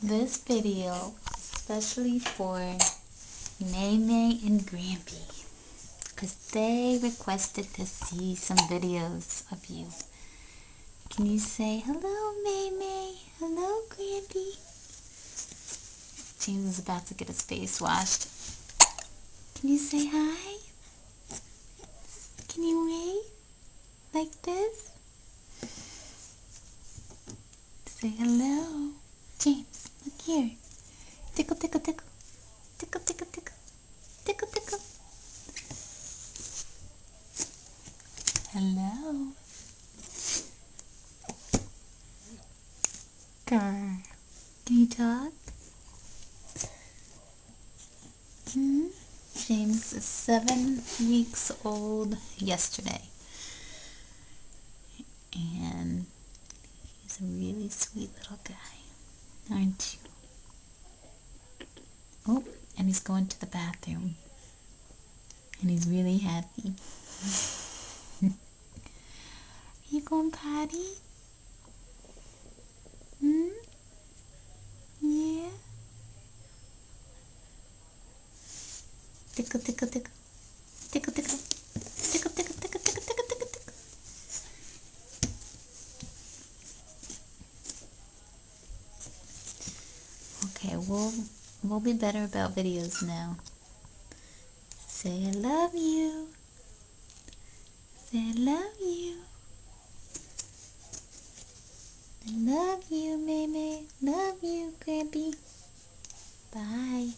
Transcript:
This video is especially for May May and Grampy because they requested to see some videos of you. Can you say hello, May May? Hello, Grampy? James is about to get his face washed. Can you say hi? Can you wave? Like this? Say hello. James, look here. Tickle, tickle, tickle. Tickle, tickle, tickle. Tickle, tickle. Hello. Grr. Can you talk? Hmm? James is 7 weeks old yesterday. And he's a really sweet little guy, aren't you? Oh, and he's going to the bathroom. And he's really happy. You going potty? Hmm? Yeah? Tickle, tickle, tickle. Tickle, tickle. Tickle, tickle, tickle, tickle, tickle, tickle, tickle. Okay, we'll be better about videos now. Say I love you. Say I love you. I love you, May May. Love you, Grampy. Bye.